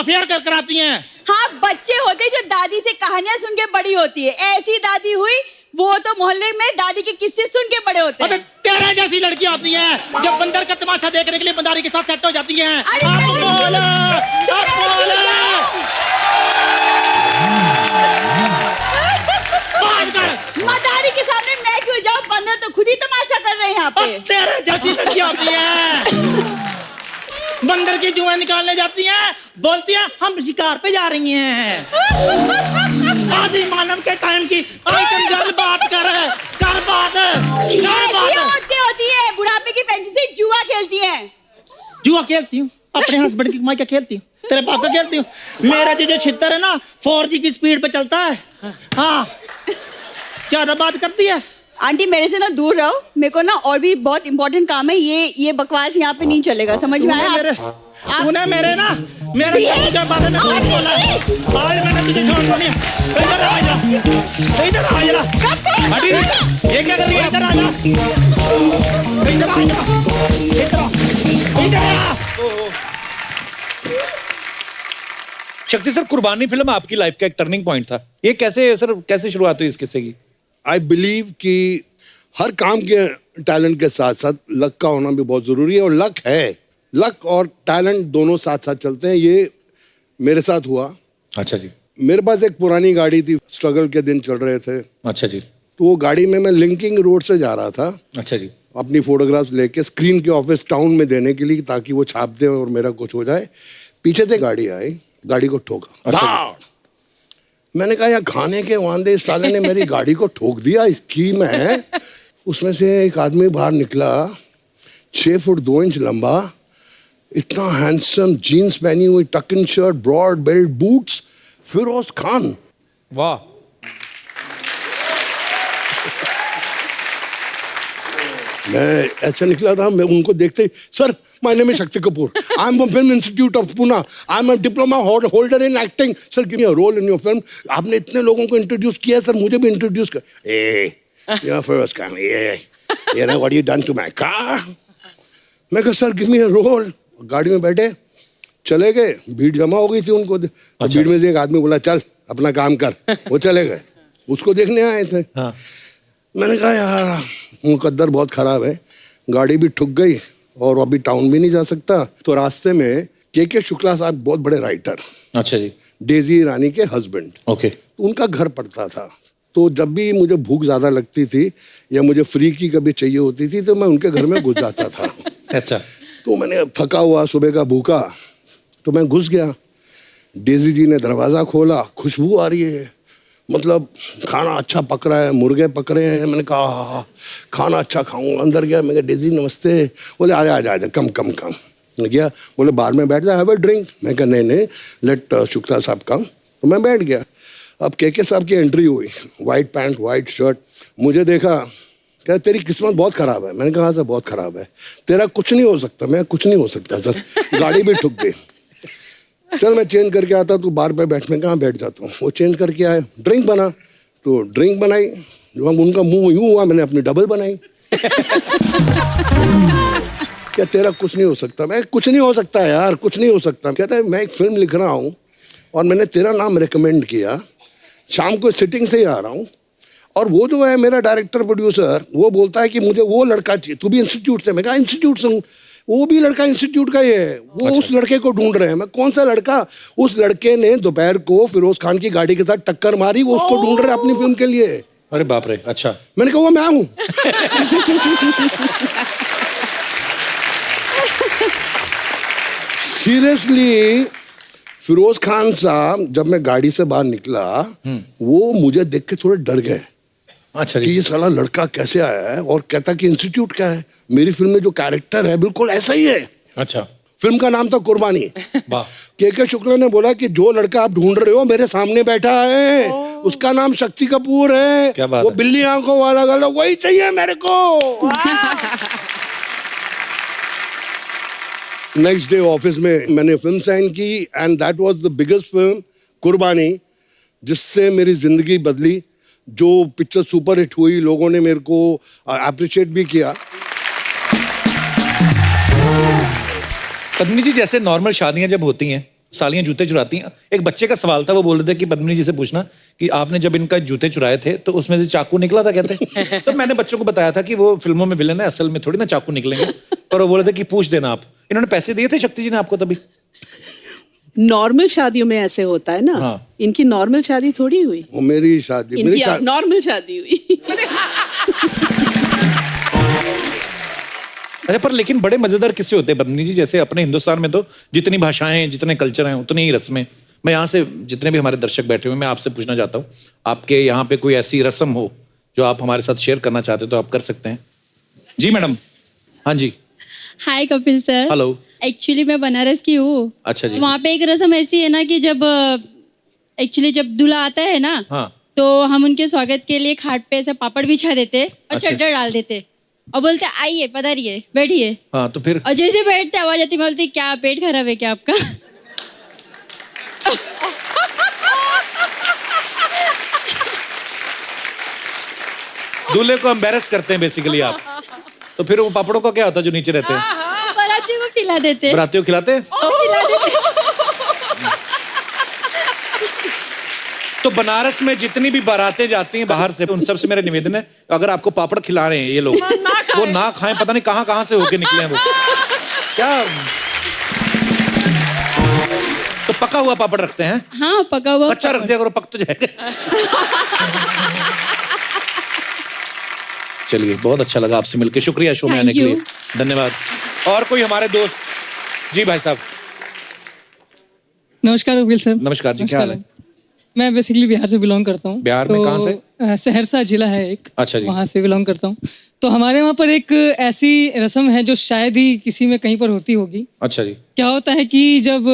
फेयर कर कराती हैं। हाँ, बच्चे होते जो दादी से कहानियां सुन के बड़ी होती है। ऐसी दादी हुई वो तो मोहल्ले में दादी के किस्से सुन के बड़े होते हैं। तो तेरे जैसी लड़कियां होती हैं जब बंदर का तमाशा देखने के लिए बंदारी के साथ सेट हो जाती हैं। मदारी के सामने मैं क्यों जाऊं? बंदर तो खुद ही तमाशा कर रहे हैं यहाँ पे। तेरे जैसी लड़कियां होती हैं बंदर की जुएं निकालने जाती हैं, बोलती हैं हम शिकार पे जा रही हैं। आदि मानव के टाइम की आइटम गर्ल बात कर बात होती है बुढ़ापे की पेंशन से जुआ खेलती है। जुआ खेलती हूँ अपने हस्बैंड की कमाई का खेलती हूँ, तेरे बाप का खेलती हूँ। मेरा जो छितर है ना 4G की स्पीड पे चलता है। हाँ ज्यादा बात करती है। आंटी मेरे से ना दूर रहो, मेरे को ना और भी बहुत इंपॉर्टेंट काम है। ये बकवास यहाँ पे नहीं चलेगा, समझ में आया? तूने मेरे बारे में कुछ बोला है। आज मैंने तुझे छोड़ना नहीं। इधर आ जा, इधर आ जा। हटी, ये क्या कर रही है? इधर आ जा, इधर आ जा, इधर आ। शक्ति सर, कुर्बानी फिल्म आपकी लाइफ का एक टर्निंग पॉइंट था। ये कैसे शुरुआत हुई इस किस्से की? आई बिलीव कि हर काम के टैलेंट के साथ साथ लक का होना भी बहुत जरूरी है, और लक है। लक और टैलेंट दोनों साथ साथ चलते हैं। ये मेरे साथ हुआ। अच्छा जी। मेरे पास एक पुरानी गाड़ी थी, स्ट्रगल के दिन चल रहे थे। अच्छा जी। तो वो गाड़ी में मैं लिंकिंग रोड से जा रहा था। अच्छा जी। अपनी फोटोग्राफ्स लेके स्क्रीन के ऑफिस टाउन में देने के लिए, ताकि वो छाप दे और मेरा कुछ हो जाए। पीछे से गाड़ी आई, गाड़ी को ठोका। अच्छा। मैंने कहा यार खाने के वांदे, इस साले ने मेरी गाड़ी को ठोक दिया। इसकी मैं उसमें से एक आदमी बाहर निकला, 6 फुट 2 इंच लंबा, इतना हैंडसम, जीन्स पहनी हुई, tuck in shirt, broad belt, boots, Feroz Khan. वाह। मैं ऐसे निकला था, मैं उनको देखते ही, sir my name is Shakti Kapoor, I am from film institute of Pune, I am a diploma holder in acting, sir give me a role in your film. आपने इतने लोगों को इंट्रोड्यूस किया, सर मुझे भी इंट्रोड्यूस कर। ये फिरोज खान, ये ना what you done to my car. मैं कहा sir give me a role. गाड़ी में बैठे चले गए, भीड़ जमा हो गई थी उनको। अच्छा। भीड़ में से एक आदमी बोला चल अपना काम कर, वो चले गए। उसको देखने आए थे। हाँ। मैंने कहा यार मुकद्दर बहुत खराब है, गाड़ी भी ठुक गई और अभी टाउन भी नहीं जा सकता। तो रास्ते में के शुक्ला साहब बहुत बड़े राइटर, अच्छा जी, डेजी ईरानी के हस्बैंड, ओके, तो उनका घर पड़ता था। तो जब भी मुझे भूख ज़्यादा लगती थी या मुझे फ्री की कभी चाहिए होती थी, तो मैं उनके घर में घुस जाता था। अच्छा। तो मैंने थका हुआ, सुबह का भूखा, तो मैं घुस गया। डेजी जी ने दरवाज़ा खोला, खुशबू आ रही है, मतलब खाना अच्छा पक रहा है, मुर्गे पक रहे हैं। मैंने कहा हाँ खाना अच्छा खाऊंगा। अंदर गया, मैं कहा डेजी नमस्ते। बोले आजा आजा आजा, कम कम कम। मैं गया, बोले बाहर में बैठ जा, हैव अ ड्रिंक। मैं कहा नहीं लेट शुक्ला साहब कम। तो मैं बैठ गया। अब के साहब की एंट्री हुई, वाइट पैंट वाइट शर्ट, मुझे देखा, कहा तेरी किस्मत बहुत ख़राब है। मैंने कहा हाँ सर बहुत ख़राब है। तेरा कुछ नहीं हो सकता। मैं कुछ नहीं हो सकता सर, गाड़ी भी ठुक गई। चल मैं चेंज करके आता, तू बार पे बैठ। में कहाँ बैठ जाता हूँ। वो चेंज करके आए, ड्रिंक बना, तो ड्रिंक बनाई। जो हम उनका मुंह यूं हुआ, मैंने अपनी डबल बनाई। क्या तेरा कुछ नहीं हो सकता? मैं कुछ नहीं हो सकता यार, कुछ नहीं हो सकता। कहता है मैं एक फिल्म लिख रहा हूँ और मैंने तेरा नाम रिकमेंड किया, शाम को सिटिंग से ही आ रहा हूँ, और वो जो है मेरा डायरेक्टर प्रोड्यूसर, वो बोलता है कि मुझे वो लड़का चाहिए। तू भी इंस्टीट्यूट से? मैं कहा इंस्टीट्यूट से हूँ। वो भी लड़का इंस्टीट्यूट का ही है। वो अच्छा। उस लड़के को ढूंढ रहे हैं। मैं कौन सा लड़का? उस लड़के ने दोपहर को फिरोज खान की गाड़ी के साथ टक्कर मारी, वो उसको ढूंढ रहे हैं अपनी फिल्म के लिए। अरे बाप रे। अच्छा। मैंने कहा वो मैं हूं। सीरियसली फिरोज खान साहब जब मैं गाड़ी से बाहर निकला, वो मुझे देख के थोड़े डर गए। अच्छा कि ये साला लड़का कैसे आया है, और कहता कि इंस्टीट्यूट क्या है। मेरी फिल्म में जो कैरेक्टर है बिल्कुल ऐसा ही है। अच्छा। फिल्म का नाम था कुर्बानी। के शुक्ला ने बोला कि जो लड़का आप ढूंढ रहे हो मेरे सामने बैठा है, उसका नाम शक्ति कपूर है। क्या बात वो है? बिल्ली आंखों वाला गला, वही चाहिए मेरे को। नेक्स्ट डे ऑफिस में मैंने फिल्म साइन की, and that was the biggest film कुर्बानी, जिससे मेरी जिंदगी बदली। जो पिक्चर सुपर हिट हुई, लोगों ने मेरे को अप्रिशिएट भी किया। पद्मिनी जी, जैसे नॉर्मल शादियां जब होती हैं, सालियां जूते चुराती हैं, एक बच्चे का सवाल था, वो बोल रहे थे कि पद्मिनी जी से पूछना कि आपने जब इनका जूते चुराए थे तो उसमें से चाकू निकला था कहते। तो मैंने बच्चों को बताया था कि वो फिल्मों में विलन है, असल में थोड़ी ना चाकू निकलेंगे। और वो बोले थे कि पूछ देना आप। इन्होंने पैसे दिए थे शक्ति जी ने आपको तभी? नॉर्मल शादियों में ऐसे होता है ना। हाँ। इनकी नॉर्मल शादी थोड़ी हुई, वो मेरी शादी, मेरी इनकी नॉर्मल शादी हुई। अच्छा, पर लेकिन बड़े मजेदार किस्से होते हैं पद्मिनी जी। जैसे अपने हिंदुस्तान में तो जितनी भाषाएं, जितने कल्चर हैं, उतनी ही रस्में। मैं यहाँ से जितने भी हमारे दर्शक बैठे हुए हैं, मैं आपसे पूछना चाहता हूँ, आपके यहाँ पे कोई ऐसी रस्म हो जो आप हमारे साथ शेयर करना चाहते हो तो आप कर सकते हैं। जी मैडम। हाँ जी। हाय कपिल सर। हेलो। एक्चुअली मैं बनारस की हूँ। अच्छा जी। वहाँ पे एक रस्म ऐसी है ना कि जब जब दूल्हा आता है ना, हाँ। तो हम उनके स्वागत के लिए खाट पे ऐसे पापड़ बिछा देते और अच्छा। चद्दर डाल देते और बोलते आइए पधारिए बैठिए। हाँ, तो फिर? और जैसे बैठते आवाज आती, मैं बोलती क्या पेट खराब है क्या आपका? दूल्हे को एम्बैरेस करते हैं बेसिकली आप। तो फिर वो पापड़ों का क्या होता है जो नीचे रहते हैं? बारातियों को खिला देते। बरातियों को खिलाते हैं? खिला देते। तो बनारस में जितनी भी बारातें जाती हैं बाहर से, उन सब से मेरा निवेदन है, अगर आपको पापड़ खिला रहे हैं ये लोग, वो ना खाएं। पता नहीं कहाँ कहाँ से होके निकले हैं वो। क्या? तो पका हुआ पापड़ रखते हैं? हाँ, पका हुआ। कच्चा रख दिया करो, पक तो जाएगा। चलिए, बहुत अच्छा लगा आपसे मिलकर। शुक्रिया शो में आने के लिए, धन्यवाद। और कोई हमारे दोस्त? जी भाई साहब। नमस्कार कपिल सर। नमस्कार जी, क्या हाल है? मैं बेसिकली बिहार से बिलोंग करता हूँ। बिहार में कहाँ से? सहरसा जिला है एक। अच्छा जी। वहाँ से बिलोंग करता हूँ। तो हमारे वहाँ पर एक ऐसी रस्म है जो शायद ही किसी में कहीं पर होती होगी। अच्छा जी। क्या होता है कि जब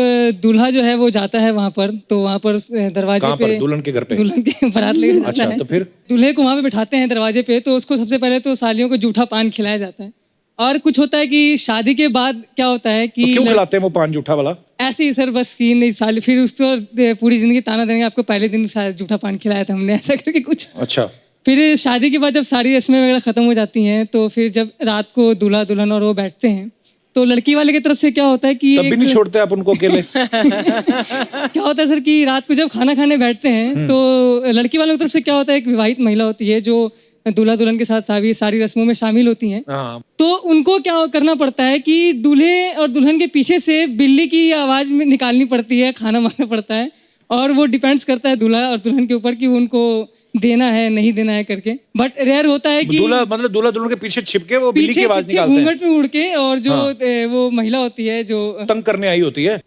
दूल्हा जो है वो जाता है वहाँ पर, तो वहाँ पर दरवाजे पे, दुल्हन के घर पे, दुल्हन के बारात लेकर जाता अच्छा, है। तो फिर दूल्हे को वहाँ पे बिठाते हैं दरवाजे पे, तो उसको सबसे पहले तो सालियों को जूठा पान खिलाया जाता है। और कुछ होता है कि शादी के बाद क्या होता है कि तो क्यों खिलाते हैं वो पान जूठा वाला? ऐसे ही सर, बस कि नहीं साल फिर उसको पूरी जिंदगी ताना देंगे, आपको पहले दिन जूठा पान खिलाया था हमने, ऐसा करके कुछ। अच्छा। फिर शादी के बाद जब सारी रस्में वगैरह खत्म हो जाती हैं, तो फिर जब रात को दूल्हा दुल्हन और वो बैठते हैं, तो लड़की वाले की तरफ से क्या होता है कि तब भी नहीं छोड़ते आप उनको अकेले? क्या होता है सर कि रात को जब खाना खाने बैठते हैं, तो लड़की वालों की तरफ से क्या होता है, एक विवाहित महिला होती है जो दूल्हा दुल्हन के साथ सारी रस्मों में शामिल होती हैं। हाँ। तो उनको क्या करना पड़ता है कि दूल्हे और दुल्हन के पीछे से बिल्ली की आवाज में निकालनी पड़ती है, खाना मांगना पड़ता है। और वो डिपेंड्स करता है दूल्हा और दुल्हन के ऊपर कि उनको देना है नहीं देना है करके। बट रेयर होता है कि दूल्हा दुल्हन के पीछे छिपके वो बिल्ली की आवाज निकालते हैं, घूंघट में उड़ के। और जो वो महिला होती है जो तंग करने आई होती है,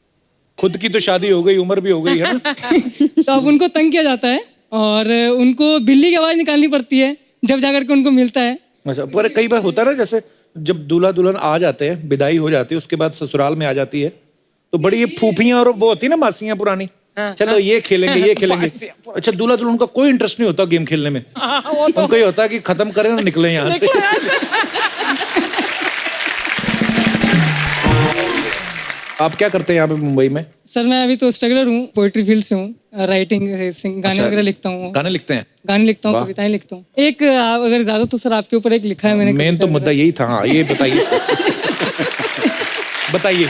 खुद की तो शादी हो गई, उम्र भी हो गई है ना। तो अब उनको तंग किया जाता है और उनको बिल्ली की आवाज निकालनी पड़ती है जब जाकर के उनको मिलता है। अच्छा, पर कई बार होता है ना, जैसे जब दूल्हा दुल्हन आ जाते हैं, विदाई हो जाती है, उसके बाद ससुराल में आ जाती है, तो बड़ी ये फूफियां और वो होती है ना, मासियां पुरानी, चलो ये खेलेंगे ये खेलेंगे। अच्छा, दूल्हा दुल्हन का कोई इंटरेस्ट नहीं होता गेम खेलने में, उनको ये होता है कि खत्म करें और निकले यहाँ से। आप क्या करते हैं यहाँ पे मुंबई में? सर मैं अभी तो स्ट्रगलर हूँ, पोएट्री फील्ड से हूँ, राइटिंग गाने वगैरह लिखता हूँ। गाने लिखते हैं? गाने लिखता हूँ, कविताएं लिखता हूँ। एक अगर ज्यादा तो सर आपके ऊपर एक लिखा है मैंने। मेन तो मुद्दा यही था। हाँ, ये बताइए। बताइए।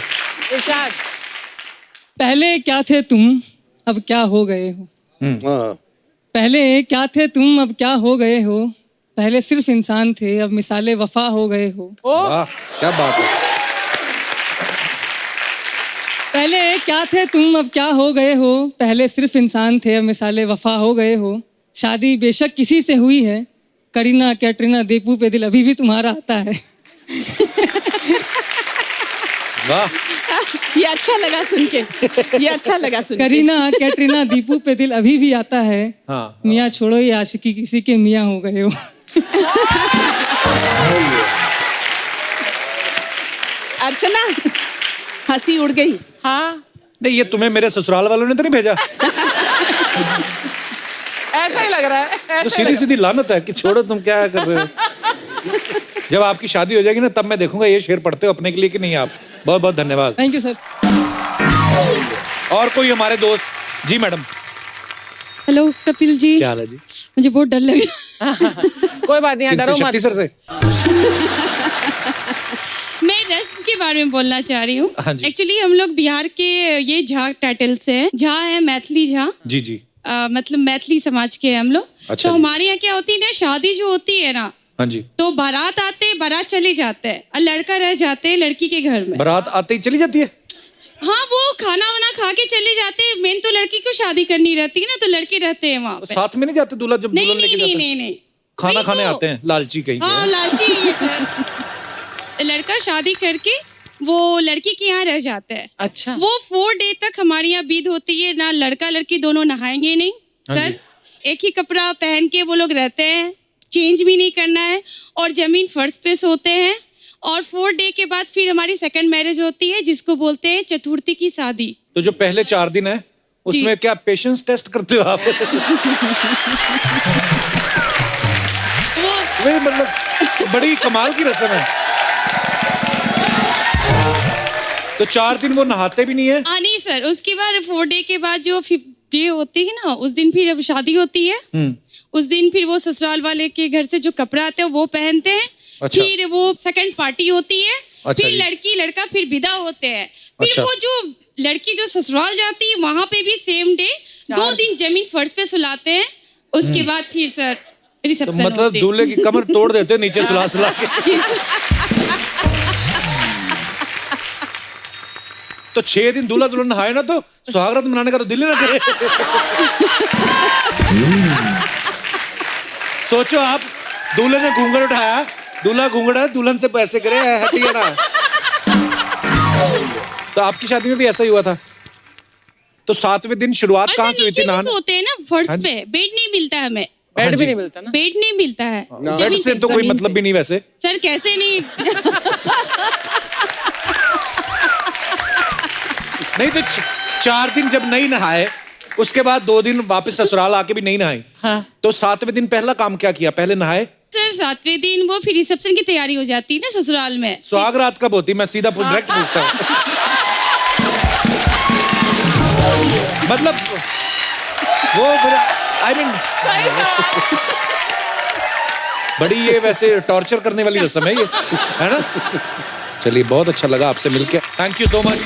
पहले क्या थे तुम अब क्या हो गए हो, पहले क्या थे तुम अब क्या हो गए हो, पहले सिर्फ इंसान थे अब मिसाले वफा हो गए हो। वाह, क्या बात है। पहले क्या थे तुम अब क्या हो गए हो, पहले सिर्फ इंसान थे अब मिसाले वफा हो गए हो। शादी बेशक किसी से हुई है, करीना कैटरीना दीपू पे दिल अभी भी तुम्हारा आता है। वाह, ये अच्छा लगा सुन के, ये अच्छा लगा सुन के। करीना कैटरीना दीपू पे दिल अभी भी आता है। हाँ। मियाँ छोड़ो ये आशिकी किसी के मियाँ हो गए हो। अर्चना, हंसी उड़ गई। हाँ, नहीं, ये तुम्हें मेरे ससुराल वालों ने तो नहीं भेजा? ऐसा ही लग रहा है। तो सीधी सीधी लानत है कि छोड़ो तुम क्या कर रहे हो। जब आपकी शादी हो जाएगी ना, तब मैं देखूंगा ये शेर पढ़ते हो अपने के लिए कि नहीं आप। बहुत बहुत धन्यवाद। Thank you sir. और कोई हमारे दोस्त? जी मैडम। हेलो कपिल जी। क्या हाल है जी? मुझे बहुत डर लग रहा है। कोई बात नहीं, डरो मत। शक्ति सर से? मैं रश्म के बारे में बोलना चाह रही हूँ। हाँ जी। एक्चुअली हम लोग बिहार के ये झा टाइटल से हैं। झा है मैथिली झा, जी जी। मतलब मैथिली समाज के हैं हम लोग। अच्छा तो जी। हमारे यहाँ क्या होती है ना, शादी जो होती है ना, हाँ जी। तो बारात आते, बारात चले जाते हैं और लड़का रह जाते हैं लड़की के घर में। बारात आते ही चली जाती है? हाँ, वो खाना वाना खा के चले जाते हैं। मेन तो लड़की को शादी करनी रहती है ना, तो लड़के रहते हैं वहाँ पे। साथ में नहीं जाते दूल्हा जब नहीं दुल्हन लेके नहीं जाता नहीं है? नहीं, खाना वही खाने तो। आते हैं, लालची कहीं हाँ के। लालची। लड़का शादी करके वो लड़की के यहाँ रह जाता है। अच्छा। वो 4 डे तक हमारे यहाँ बीत होती है ना, लड़का लड़की दोनों नहाएंगे नहीं हाँ सर। जी। एक ही कपड़ा पहन के वो लोग रहते हैं, चेंज भी नहीं करना है, और जमीन फर्श पे सोते हैं। और 4 डे के बाद फिर हमारी सेकंड मैरिज होती है, जिसको बोलते हैं चतुर्थी की शादी। तो जो पहले 4 दिन है उसमें क्या पेशेंस टेस्ट करते हो आप? वही मतलब बड़ी कमाल की रस्म है। तो 4 दिन वो नहाते भी नहीं है? हाँ नहीं सर, उसके बाद 4 डे के बाद जो 5th डे होती है ना, उस दिन फिर अब शादी होती है। उस दिन फिर वो ससुराल वाले के घर से जो कपड़ा आते हैं वो पहनते हैं। अच्छा। फिर वो सेकंड पार्टी होती है। अच्छा फिर जी। लड़की लड़का फिर विदा होते हैं। फिर अच्छा। वो जो लड़की जो ससुराल जाती है वहां पे भी सेम डे 2 दिन जमीन फर्श पे सुलाते हैं। उसके बाद फिर सर तो रिसेप्शन मतलब होती है। दूल्हे की कमर तोड़ देते हैं नीचे सुला सुला के। तो 6 दिन दूल्हा दुल्हन नहाए ना तो सुहागरात मनाने का तो दिल ही ना करे। सोचो आप, दूल्हे ने घूंघट उठाया, दूल्हा घूंघट है, दुल्हन से पैसे करे, हटिया ना। तो आपकी शादी में भी ऐसा ही हुआ था? तो 7वें दिन शुरुआत कहाँ से हुई थी? नीचे भी सोते हैं ना फर्श हाँ जी। पे, बेड नहीं मिलता है हमें। बेड भी नहीं मिलता ना। बेड नहीं मिलता है। बेड जमीन से पे, तो कोई जमीन मतलब पे। भी नहीं वैसे। सर कैसे नहीं। नहीं तो 4 दिन जब नहीं नहाए, उसके बाद 2 दिन वापस ससुराल आके भी नहीं नहाए। हाँ। तो 7वें दिन पहला काम क्या किया? पहले नहाए? सर 7वें दिन वो फिर रिसेप्शन की तैयारी हो जाती है ना ससुराल में। सुहाग रात कब होती? मैं सीधा डायरेक्ट पूछता हूँ। मतलब वो आई मीन बड़ी ये वैसे टॉर्चर करने वाली रस्म है ये, है ना? चलिए, बहुत अच्छा लगा आपसे मिलके। Thank you so much.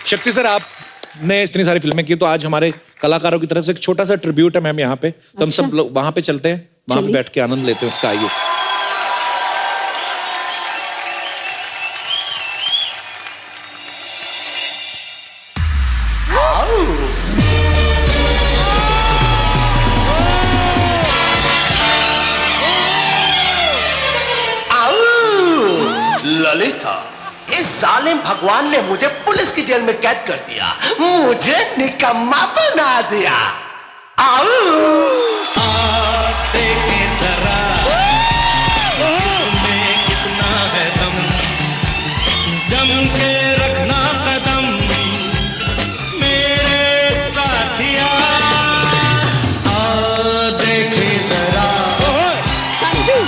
शक्ति सर, आपने इतनी सारी फिल्में की, तो आज हमारे कलाकारों की तरफ से एक छोटा सा ट्रिब्यूट है मैम यहाँ पे। तो हम सब लोग वहां पे चलते हैं, वहां पे बैठ के आनंद लेते हैं उसका। आइए। ललिता, इस जालिम भगवान ने मुझे पुलिस की जेल में कैद कर दिया, मुझे निकम्मा बना दिया। आओ देखे जरा इसमें कितना है दम, जम के रखना कदम मेरे साथिया। देखे जरा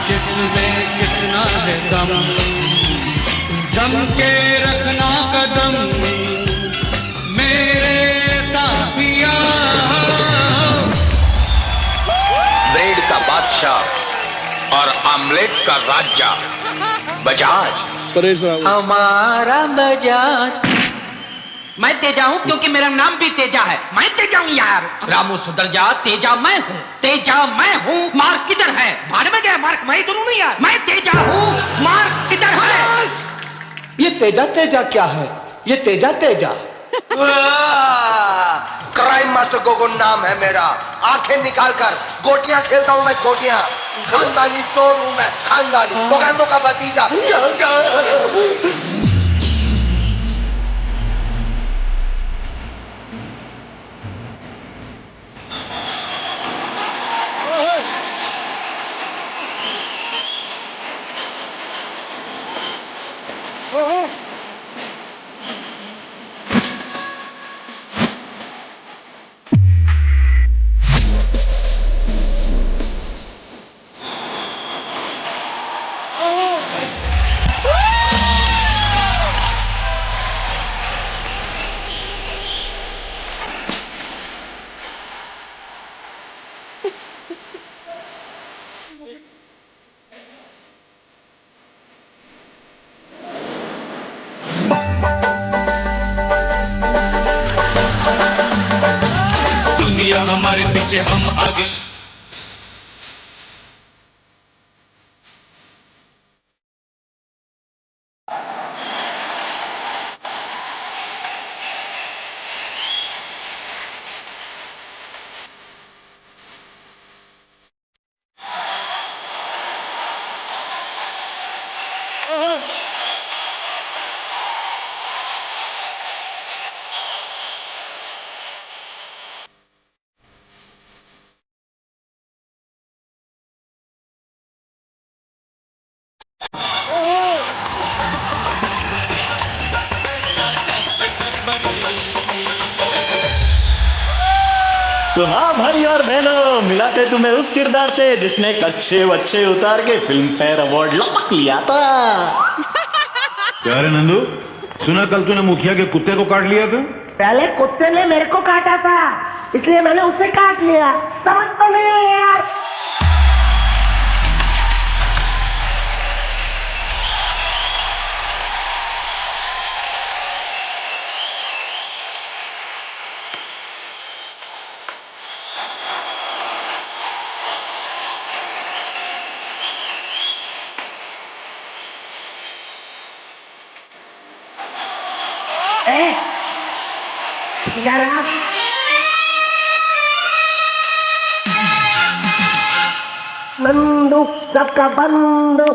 किसमें कितना है दम, जम के रखना कदम मेरे साथिया। ब्रेड का बादशाह और आमलेट का राजा बजाज। परेश रावल। हमारा बजाज। मैं तेजा हूँ क्योंकि मेरा नाम भी तेजा है। मैं तेजा हूँ यार। रामू सुधर जा, तेजा मैं हूँ, तेजा मैं हूँ। मार्क किधर है? भाड़ में गया मार्क, मैं इधर हूँ नहीं यार। मैं तेजा हूँ, मार्क किधर है? ये तेजा तेजा क्या है? ये तेजा तेजा क्राइम मास्टर गोगो नाम है मेरा। आंखें निकाल कर गोटियां खेलता हूँ मैं, गोटियां। खानदानी चोर हूँ मैं, खानदानी बोगांदो का भतीजा। हमारे पीछे हम आगे। तो हाँ भाई और बहनों, मिलाते तुम्हें उस किरदार से जिसने कच्चे बच्चे उतार के फिल्म फेयर अवार्ड लपक लिया था। क्या रे नंदू, सुना कल तूने मुखिया के कुत्ते को काट लिया था? पहले कुत्ते ने मेरे को काटा था, इसलिए मैंने उसे काट लिया। समझ तो नहीं है यार। नंदू सबका बंदू।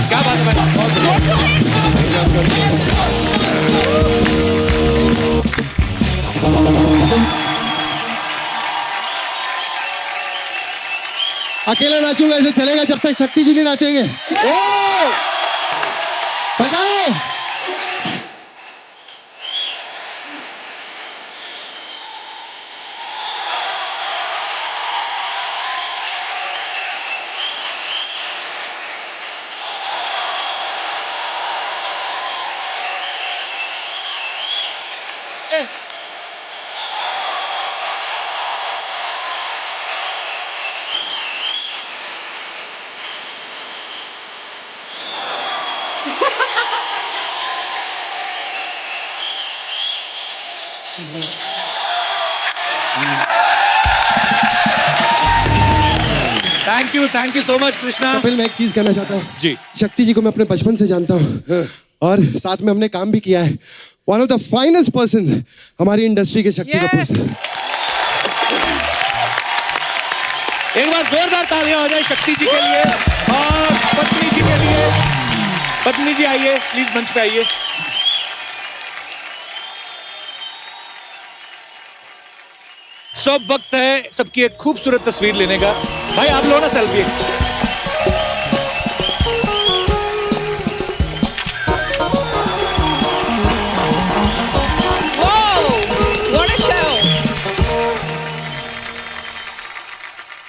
क्या बात है भाई, बहुत अकेला नाचूंगा, ऐसे चलेगा जब तक शक्ति जी नहीं नाचेंगे। बताओ thank you so much Krishna. Kapil, मैं एक चीज कहना चाहता हूँ जी। शक्ति जी को मैं अपने बचपन से जानता हूँ और साथ में हमने काम भी किया है। One of the finest person हमारी इंडस्ट्री के शक्ति कपूर। एक बार जोरदार तालियां हो जाए शक्ति जी के लिए और पत्नी जी के लिए। पत्नी जी आइए प्लीज, मंच पे आइए। सब वक्त है सबकी एक खूबसूरत तस्वीर लेने का। भाई आप लो ना सेल्फी।